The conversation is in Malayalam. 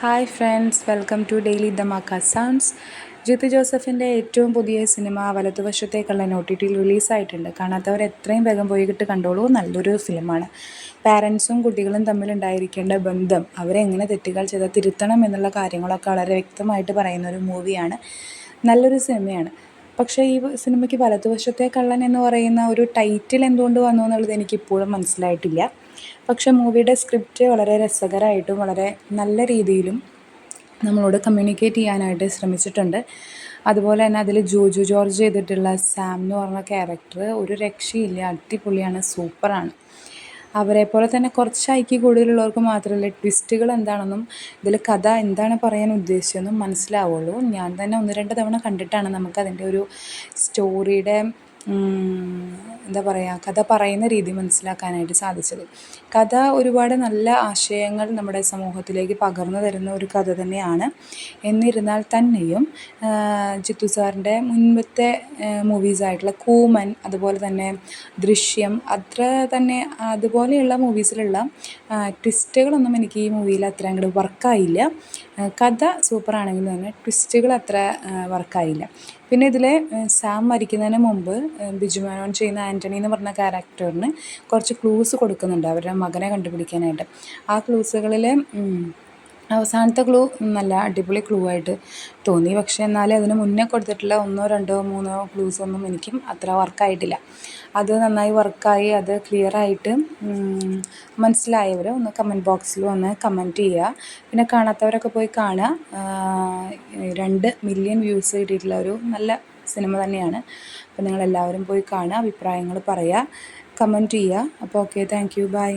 Hi friends, welcome to daily Dhamaka sounds. Jeethu ജോസഫിൻ്റെ ഏറ്റവും പുതിയ സിനിമ വലതുവശത്തെ കള്ളൻ OTT റിലീസായിട്ടുണ്ട്. കാണാത്തവർ എത്രയും വേഗം പോയിട്ട് കണ്ടോളൂ. നല്ലൊരു ഫിലിമാണ്. പാരൻസും കുട്ടികളും തമ്മിലുണ്ടായിരിക്കേണ്ട ബന്ധം, അവരെങ്ങനെ തെറ്റുകൾ ചെയ്താൽ തിരുത്തണം എന്നുള്ള കാര്യങ്ങളൊക്കെ വളരെ വ്യക്തമായിട്ട് പറയുന്ന ഒരു മൂവിയാണ്. നല്ലൊരു സിനിമയാണ്. പക്ഷേ ഈ സിനിമയ്ക്ക് വലതുവശത്തെ കള്ളൻ എന്ന് പറയുന്ന ഒരു ടൈറ്റിൽ എന്തുകൊണ്ട് വന്നു എന്നുള്ളത് എനിക്കിപ്പോഴും മനസ്സിലായിട്ടില്ല. പക്ഷേ മൂവിയുടെ സ്ക്രിപ്റ്റ് വളരെ രസകരമായിട്ടും വളരെ നല്ല രീതിയിലും നമ്മളോട് കമ്മ്യൂണിക്കേറ്റ് ചെയ്യാനായിട്ട് ശ്രമിച്ചിട്ടുണ്ട്. അതുപോലെ തന്നെ അതിൽ ജോജു ജോർജ് ചെയ്തിട്ടുള്ള സാം എന്ന് പറഞ്ഞ ക്യാരക്ടർ ഒരു രക്ഷയില്ല, അടിപൊളിയാണ്, സൂപ്പറാണ്. അവരെപ്പോലെ തന്നെ കുറച്ച് ഐക്യ കൂടുതലുള്ളവർക്ക് മാത്രമല്ല ട്വിസ്റ്റുകൾ എന്താണെന്നും ഇതിൽ കഥ എന്താണ് പറയാൻ ഉദ്ദേശിച്ചതെന്നും മനസ്സിലാവുള്ളൂ. ഞാൻ തന്നെ 1-2 തവണ കണ്ടിട്ടാണ് നമുക്കതിൻ്റെ ഒരു സ്റ്റോറിയുടെ എന്താ പറയുക, കഥ പറയുന്ന രീതി മനസ്സിലാക്കാനായിട്ട് സാധിച്ചത്. കഥ ഒരുപാട് നല്ല ആശയങ്ങൾ നമ്മുടെ സമൂഹത്തിലേക്ക് പകർന്നു തരുന്ന ഒരു കഥ തന്നെയാണ്. എന്നിരുന്നാൽ തന്നെയും ജിത്തു സാറിൻ്റെ മുൻപത്തെ മൂവീസായിട്ടുള്ള കൂമൻ, അതുപോലെ തന്നെ ദൃശ്യം, അത്ര തന്നെ അതുപോലെയുള്ള മൂവീസിലുള്ള ട്വിസ്റ്റുകളൊന്നും എനിക്ക് ഈ മൂവിയിൽ അത്ര അങ്ങോട്ട് വർക്കായില്ല. കഥ സൂപ്പറാണെങ്കിൽ തന്നെ ട്വിസ്റ്റുകൾ അത്ര വർക്കായില്ല. പിന്നെ ഇതിൽ സാം മരിക്കുന്നതിന് മുമ്പ് ബിജു മേനോൻ ചെയ്യുന്ന ആൻ്റണി എന്ന് പറഞ്ഞ ക്യാരക്ടറിന് കുറച്ച് ക്ലൂസ് കൊടുക്കുന്നുണ്ട് അവരുടെ മകനെ കണ്ടുപിടിക്കാനായിട്ട്. ആ ക്ലൂസുകളിൽ അവസാനത്തെ ക്ലൂ നല്ല അടിപൊളി ക്ലൂ ആയിട്ട് തോന്നി. പക്ഷേ എന്നാലും അതിന് മുന്നേ കൊടുത്തിട്ടുള്ള 1, 2, 3 ക്ലൂസൊന്നും എനിക്കും അത്ര വർക്കായിട്ടില്ല. അത് നന്നായി വർക്കായി, അത് ക്ലിയറായിട്ട് മനസ്സിലായവർ ഒന്ന് കമൻറ്റ് ബോക്സിൽ ഒന്ന് കമൻറ്റ് ചെയ്യുക. പിന്നെ കാണാത്തവരൊക്കെ പോയി കാണുക. 2 മില്യൺ വ്യൂസ് കിട്ടിയിട്ടുള്ള ഒരു നല്ല സിനിമ തന്നെയാണ്. അപ്പോൾ നിങ്ങളെല്ലാവരും പോയി കാണുക, അഭിപ്രായങ്ങൾ പറയുക, കമൻറ്റ് ചെയ്യുക. അപ്പോൾ ഓക്കെ, താങ്ക് യു, ബൈ.